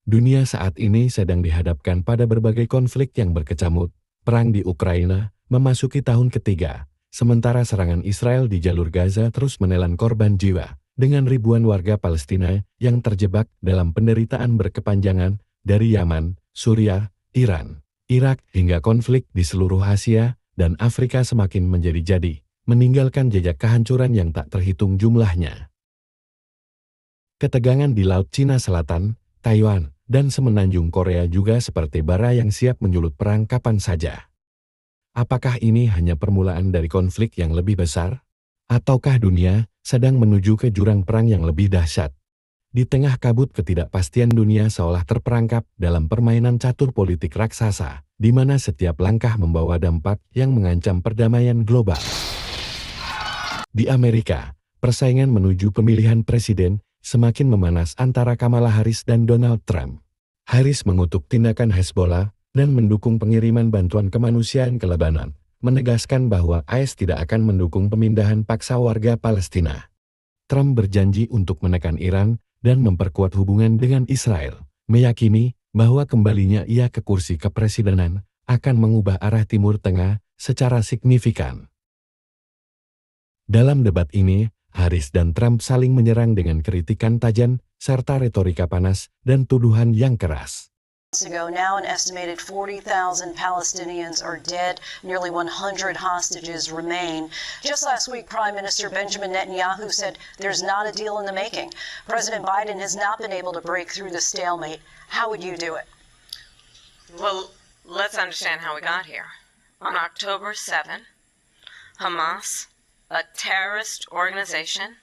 Dunia saat ini sedang dihadapkan pada berbagai konflik yang berkecamuk. Perang di Ukraina memasuki tahun ketiga, sementara serangan Israel di jalur Gaza terus menelan korban jiwa, dengan ribuan warga Palestina yang terjebak dalam penderitaan berkepanjangan dari Yaman, Suriah, Iran, Irak, hingga konflik di seluruh Asia dan Afrika semakin menjadi-jadi, meninggalkan jejak kehancuran yang tak terhitung jumlahnya. Ketegangan di Laut Cina Selatan, Taiwan, dan semenanjung Korea juga seperti bara yang siap menyulut perang kapan saja. Apakah ini hanya permulaan dari konflik yang lebih besar? Ataukah dunia sedang menuju ke jurang perang yang lebih dahsyat? Di tengah kabut ketidakpastian, dunia seolah terperangkap dalam permainan catur politik raksasa, di mana setiap langkah membawa dampak yang mengancam perdamaian global. Di Amerika, persaingan menuju pemilihan presiden semakin memanas antara Kamala Harris dan Donald Trump. Harris mengutuk tindakan Hezbollah dan mendukung pengiriman bantuan kemanusiaan ke Lebanon, menegaskan bahwa AS tidak akan mendukung pemindahan paksa warga Palestina. Trump berjanji untuk menekan Iran dan memperkuat hubungan dengan Israel, meyakini bahwa kembalinya ia ke kursi kepresidenan akan mengubah arah Timur Tengah secara signifikan. Dalam debat ini, Harris dan Trump saling menyerang dengan kritikan tajam serta retorika panas dan tuduhan yang keras. Ago now, an estimated 40,000 Palestinians are dead. Nearly 100 hostages remain. Just last week, Prime Minister Benjamin Netanyahu said there's not a deal in the making. President Biden has not been able to break through the stalemate. How would you do it? Well, let's understand how we got here. On October 7, Hamas, a terrorist organization,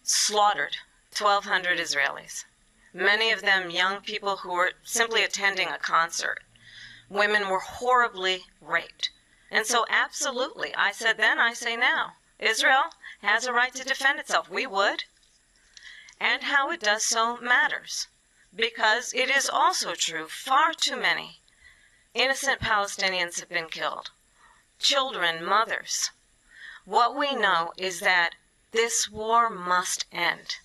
slaughtered 1,200 Israelis. Many of them young people who were simply attending a concert. Women were horribly raped. And so absolutely, I said then, I say now, Israel has a right to defend itself. We would. And how it does so matters. Because it is also true, far too many innocent Palestinians have been killed. Children, mothers. What we know is that this war must end.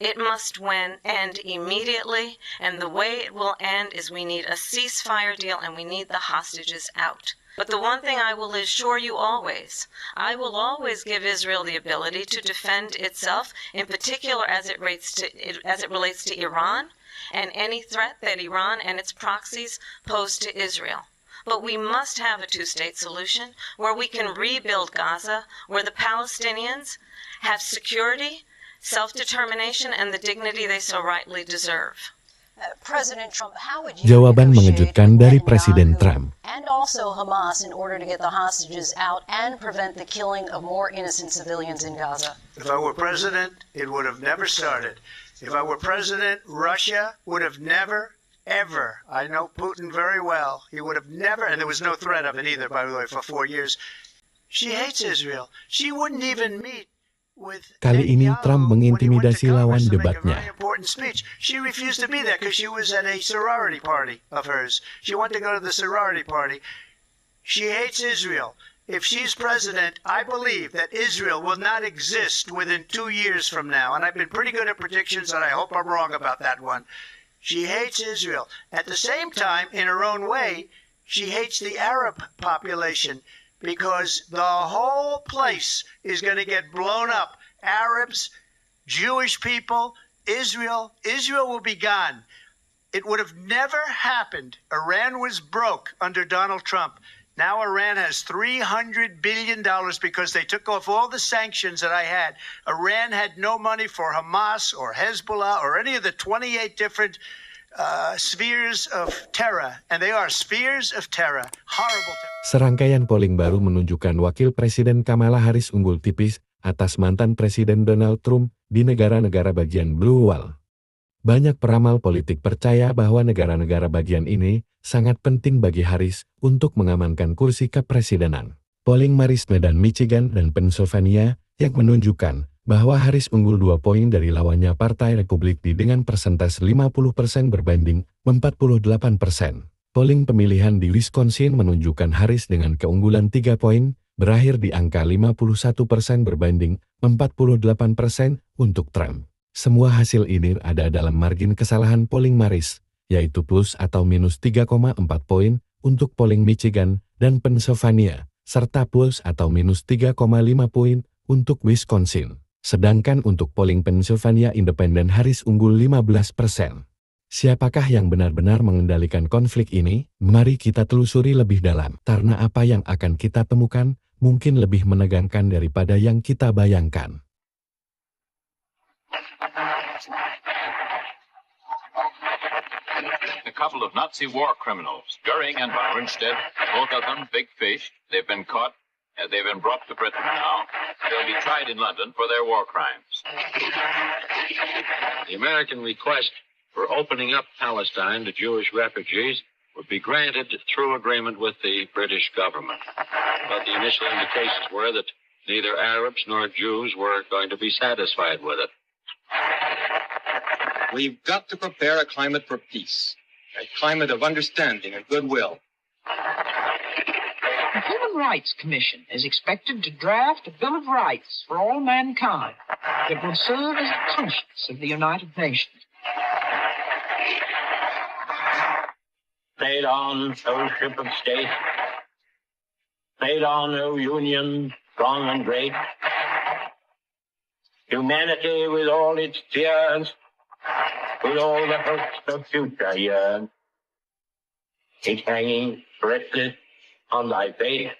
It must end immediately, and the way it will end is we need a ceasefire deal and we need the hostages out. But the one thing I will assure you always, I will always give Israel the ability to defend itself, in particular as it relates to Iran and any threat that Iran and its proxies pose to Israel. But we must have a two-state solution where we can rebuild Gaza, where the Palestinians have security, self-determination, and the dignity they so rightly deserve. President Trump, how would you Jawaban mengejutkan dari Presiden Trump. And also Hamas in order to get the hostages out and prevent the killing of more innocent civilians in Gaza? If I were president, it would have never started. If I were president, Russia would have never, ever, I know Putin very well, he would have never, and there was no threat of it either, by the way, for 4 years. She hates Israel. She wouldn't even meet. Kali ini Trump mengintimidasi lawan debatnya. She refused to be there because she was at a sorority party of hers. She wanted to go to the sorority party. She hates Israel. If she's president, I believe that Israel will not exist within 2 years from now. And I've been pretty good at predictions, and I hope I'm wrong about that one. She hates Israel. At the same time, in her own way, she hates the Arab population, because the whole place is going to get blown up. Arabs, Jewish people, Israel will be gone. It would have never happened. Iran was broke under Donald Trump. Now Iran has $300 billion because they took off all the sanctions that I had. Iran had no money for Hamas or Hezbollah or any of the 28 different spheres of terror, and they are spheres of terror, horrible terror. Serangkaian polling baru menunjukkan Wakil Presiden Kamala Harris unggul tipis atas mantan Presiden Donald Trump di negara-negara bagian Blue Wall. Banyak peramal politik percaya bahwa negara-negara bagian ini sangat penting bagi Harris untuk mengamankan kursi kepresidenan. Polling Marisme dan Michigan dan Pennsylvania yang menunjukkan bahwa Harris unggul 2 poin dari lawannya Partai Republik dengan persentase 50% berbanding 48%. Polling pemilihan di Wisconsin menunjukkan Harris dengan keunggulan 3 poin, berakhir di angka 51% berbanding 48% untuk Trump. Semua hasil ini ada dalam margin kesalahan polling Maris, yaitu plus atau minus 3,4 poin untuk polling Michigan dan Pennsylvania, serta plus atau minus 3,5 poin untuk Wisconsin. Sedangkan untuk polling Pennsylvania Independen Harris unggul 15%. Siapakah yang benar-benar mengendalikan konflik ini? Mari kita telusuri lebih dalam, karena apa yang akan kita temukan mungkin lebih menegangkan daripada yang kita bayangkan. A couple of Nazi war criminals, Goering and von Rundstedt, both of them big fish. They've been caught. They've been brought to Britain now. They'll be tried in London for their war crimes. The American request for opening up Palestine to Jewish refugees would be granted through agreement with the British government. But the initial indications were that neither Arabs nor Jews were going to be satisfied with it. We've got to prepare a climate for peace, a climate of understanding and goodwill. The Human Rights Commission is expected to draft a Bill of Rights for all mankind that will serve as the conscience of the United Nations. Laid on fellowship of states, laid on a union strong and great. Humanity with all its tears, with all the hopes of future years, is hanging breathless on thy fate.